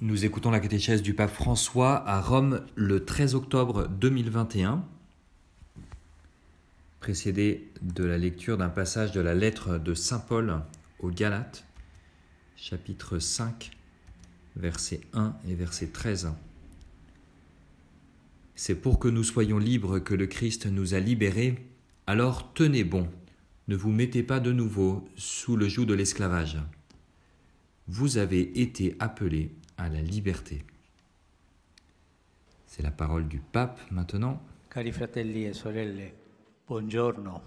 Nous écoutons la catéchèse du pape François à Rome le 13 octobre 2021, précédée de la lecture d'un passage de la lettre de Saint Paul aux Galates, chapitre 5, versets 1 et verset 13. C'est pour que nous soyons libres que le Christ nous a libérés, alors tenez bon, ne vous mettez pas de nouveau sous le joug de l'esclavage. Vous avez été appelés à la liberté. C'est la parole du pape maintenant. Cari fratelli e sorelle, buongiorno.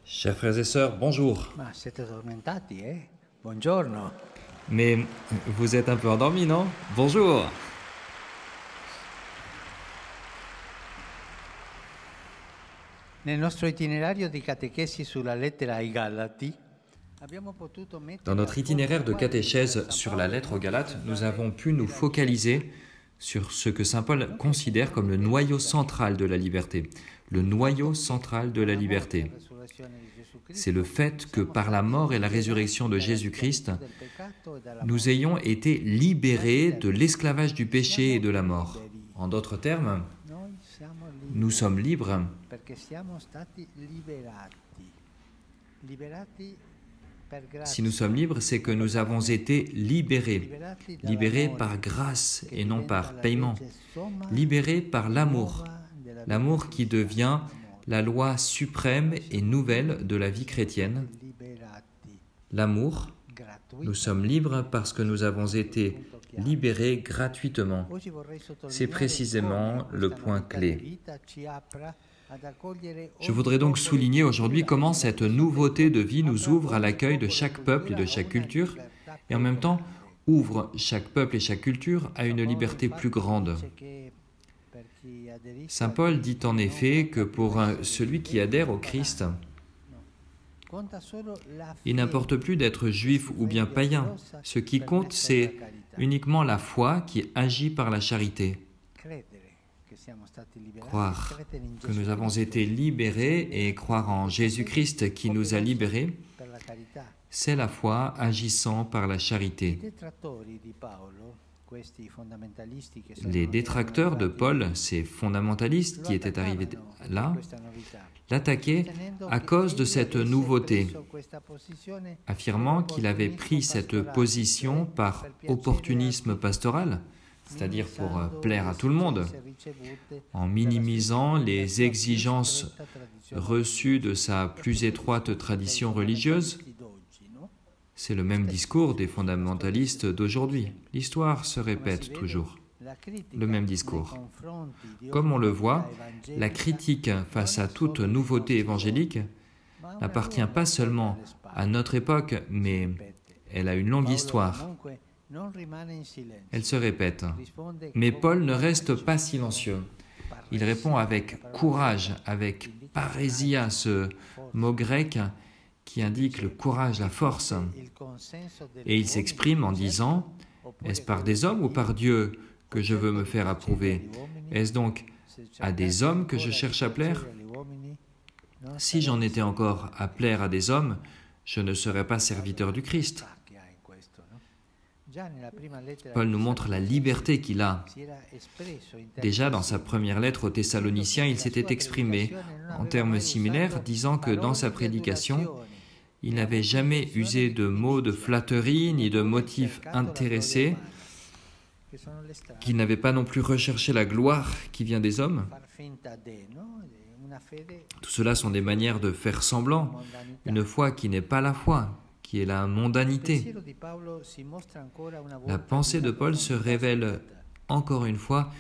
Chers frères et sœurs, bonjour. Ma siete addormentati, eh? Buongiorno. Mais vous êtes un peu endormis, non? Bonjour. Nel nostro itinerario di catechesi sulla lettera ai Galati, dans notre itinéraire de catéchèse sur la lettre aux Galates, nous avons pu nous focaliser sur ce que saint Paul considère comme le noyau central de la liberté. Le noyau central de la liberté, c'est le fait que par la mort et la résurrection de Jésus-Christ, nous ayons été libérés de l'esclavage du péché et de la mort. En d'autres termes, nous sommes libres Si nous sommes libres, c'est que nous avons été libérés. Libérés par grâce et non par paiement. Libérés par l'amour. L'amour qui devient la loi suprême et nouvelle de la vie chrétienne. L'amour, nous sommes libres parce que nous avons été libérés gratuitement. C'est précisément le point clé. Je voudrais donc souligner aujourd'hui comment cette nouveauté de vie nous ouvre à l'accueil de chaque peuple et de chaque culture, et en même temps ouvre chaque peuple et chaque culture à une liberté plus grande. Saint Paul dit en effet que pour celui qui adhère au Christ, il n'importe plus d'être juif ou bien païen. Ce qui compte, c'est uniquement la foi qui agit par la charité. Croire que nous avons été libérés et croire en Jésus-Christ qui nous a libérés, c'est la foi agissant par la charité. Les détracteurs de Paul, ces fondamentalistes qui étaient arrivés là, l'attaquaient à cause de cette nouveauté, affirmant qu'il avait pris cette position par opportunisme pastoral, c'est-à-dire pour plaire à tout le monde, en minimisant les exigences reçues de sa plus étroite tradition religieuse. C'est le même discours des fondamentalistes d'aujourd'hui. L'histoire se répète toujours. Le même discours. Comme on le voit, la critique face à toute nouveauté évangélique n'appartient pas seulement à notre époque, mais elle a une longue histoire. Elle se répète. Mais Paul ne reste pas silencieux. Il répond avec courage, avec parésia, ce mot grec qui indique le courage, la force. Et il s'exprime en disant, « Est-ce par des hommes ou par Dieu que je veux me faire approuver? Est-ce donc à des hommes que je cherche à plaire? Si j'en étais encore à plaire à des hommes, je ne serais pas serviteur du Christ. » Paul nous montre la liberté qu'il a. Déjà, dans sa première lettre aux Thessaloniciens, il s'était exprimé en termes similaires, disant que dans sa prédication, il n'avait jamais usé de mots de flatterie ni de motifs intéressés, qu'il n'avait pas non plus recherché la gloire qui vient des hommes. Tout cela sont des manières de faire semblant, une foi qui n'est pas la foi, qui est la mondanité. La pensée de Paul se révèle encore une fois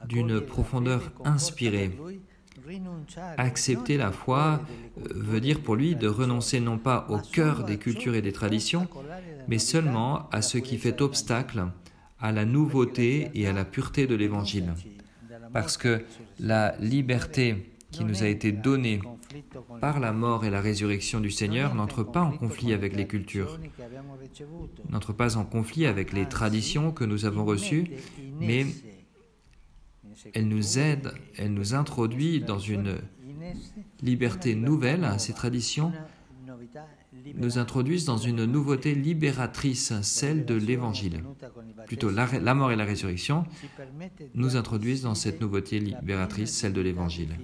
d'une profondeur inspirée. Accepter la foi veut dire pour lui de renoncer non pas au cœur des cultures et des traditions, mais seulement à ce qui fait obstacle à la nouveauté et à la pureté de l'Évangile. Parce que la liberté qui nous a été donnée par la mort et la résurrection du Seigneur n'entre pas en conflit avec les cultures, n'entre pas en conflit avec les traditions que nous avons reçues, mais elle nous aide, elle nous introduit dans une liberté nouvelle. Ces traditions nous introduisent dans une nouveauté libératrice, celle de l'Évangile. Plutôt, la mort et la résurrection nous introduisent dans cette nouveauté libératrice, celle de l'Évangile.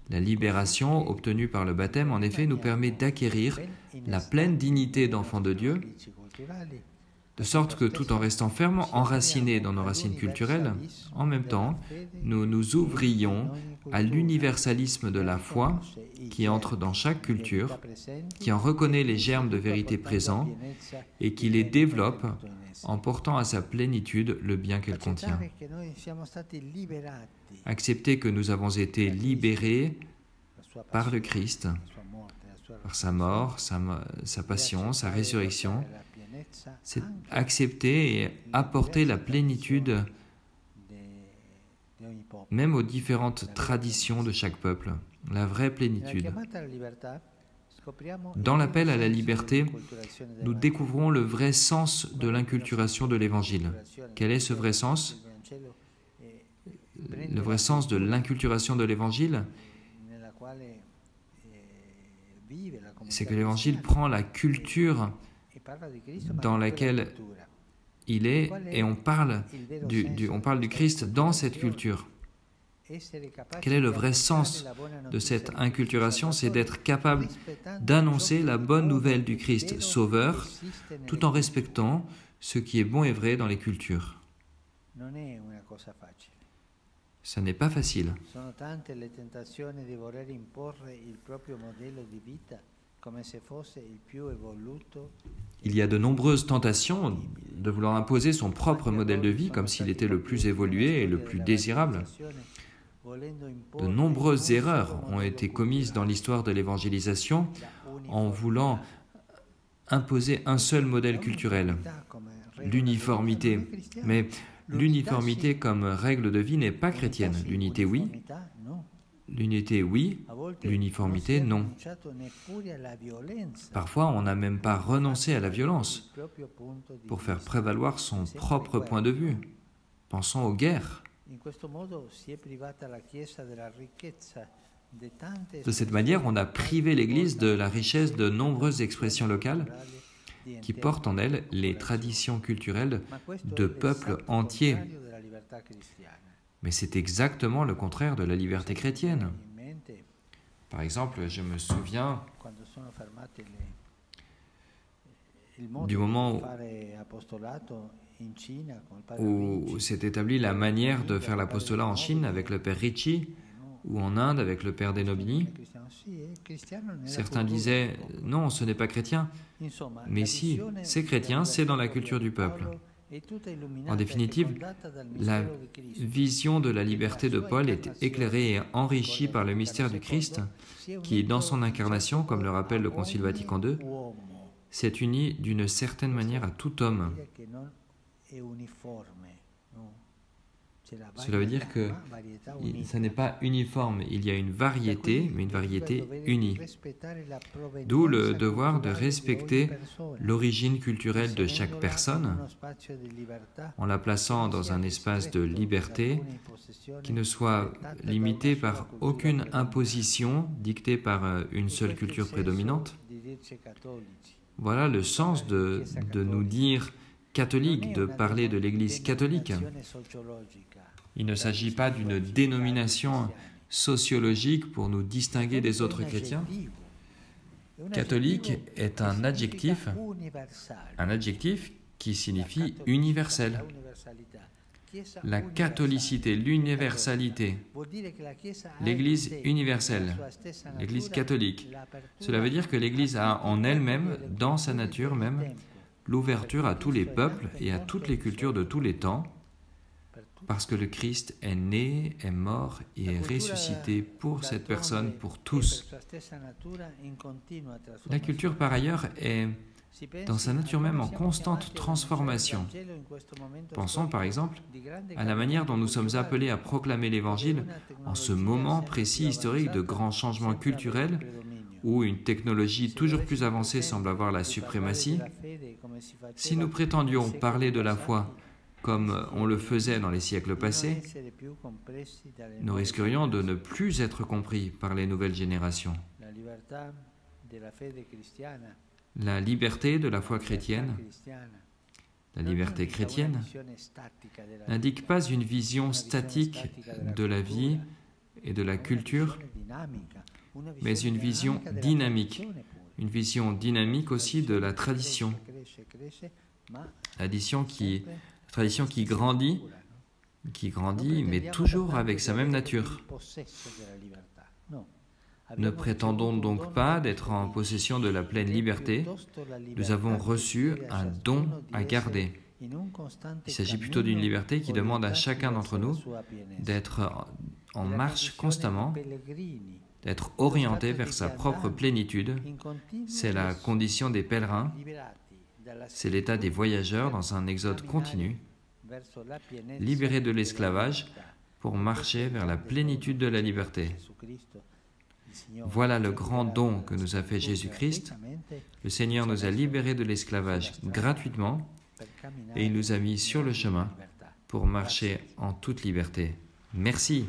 La libération obtenue par le baptême, en effet, nous permet d'acquérir la pleine dignité d'enfant de Dieu, de sorte que tout en restant fermement enracinés dans nos racines culturelles, en même temps, nous nous ouvrions à l'universalisme de la foi qui entre dans chaque culture, qui en reconnaît les germes de vérité présents et qui les développe en portant à sa plénitude le bien qu'elle contient. Accepter que nous avons été libérés par le Christ, par sa mort, sa passion, sa résurrection, c'est accepter et apporter la plénitude même aux différentes traditions de chaque peuple, la vraie plénitude. Dans l'appel à la liberté, nous découvrons le vrai sens de l'inculturation de l'Évangile. Quel est ce vrai sens? Le vrai sens de l'inculturation de l'Évangile, c'est que l'Évangile prend la culture dans laquelle il est et on parle du Christ dans cette culture. Quel est le vrai sens de cette inculturation? C'est d'être capable d'annoncer la bonne nouvelle du Christ Sauveur tout en respectant ce qui est bon et vrai dans les cultures. Ça n'est pas facile. Il y a de nombreuses tentations de vouloir imposer son propre modèle de vie comme s'il était le plus évolué et le plus désirable. De nombreuses erreurs ont été commises dans l'histoire de l'évangélisation en voulant imposer un seul modèle culturel, l'uniformité. Mais l'uniformité comme règle de vie n'est pas chrétienne. L'unité, oui. L'unité, oui. L'uniformité, non. Parfois, on n'a même pas renoncé à la violence pour faire prévaloir son propre point de vue. Pensons aux guerres. De cette manière, on a privé l'Église de la richesse de nombreuses expressions locales qui portent en elles les traditions culturelles de peuples entiers. Mais c'est exactement le contraire de la liberté chrétienne. Par exemple, je me souviens du moment où s'est établie la manière de faire l'apostolat en Chine avec le père Ricci, ou en Inde avec le père Denobini. Certains disaient « non, ce n'est pas chrétien ». Mais si, c'est chrétien, c'est dans la culture du peuple. En définitive, la vision de la liberté de Paul est éclairée et enrichie par le mystère du Christ qui, dans son incarnation, comme le rappelle le Concile Vatican II, s'est uni d'une certaine manière à tout homme. Cela veut dire que ça n'est pas uniforme, il y a une variété, mais une variété unie. D'où le devoir de respecter l'origine culturelle de chaque personne en la plaçant dans un espace de liberté qui ne soit limité par aucune imposition dictée par une seule culture prédominante. Voilà le sens de nous dire catholiques, de parler de l'Église catholique. Il ne s'agit pas d'une dénomination sociologique pour nous distinguer des autres chrétiens. Catholique est un adjectif qui signifie universel. La catholicité, l'universalité, l'Église universelle, l'Église catholique. Cela veut dire que l'Église a en elle-même, dans sa nature même, l'ouverture à tous les peuples et à toutes les cultures de tous les temps, parce que le Christ est né, est mort et est ressuscité pour cette personne, pour tous. La culture, par ailleurs, est dans sa nature même en constante transformation. Pensons par exemple à la manière dont nous sommes appelés à proclamer l'Évangile en ce moment précis historique de grands changements culturels où une technologie toujours plus avancée semble avoir la suprématie. Si nous prétendions parler de la foi comme on le faisait dans les siècles passés, nous risquerions de ne plus être compris par les nouvelles générations. La liberté de la foi chrétienne, la liberté chrétienne, n'indique pas une vision statique de la vie et de la culture, mais une vision dynamique aussi de la tradition. La tradition qui grandit, mais toujours avec sa même nature. Ne prétendons donc pas d'être en possession de la pleine liberté. Nous avons reçu un don à garder. Il s'agit plutôt d'une liberté qui demande à chacun d'entre nous d'être en marche constamment, d'être orienté vers sa propre plénitude. C'est la condition des pèlerins, c'est l'état des voyageurs dans un exode continu, libérés de l'esclavage pour marcher vers la plénitude de la liberté. Voilà le grand don que nous a fait Jésus-Christ. Le Seigneur nous a libérés de l'esclavage gratuitement et il nous a mis sur le chemin pour marcher en toute liberté. Merci.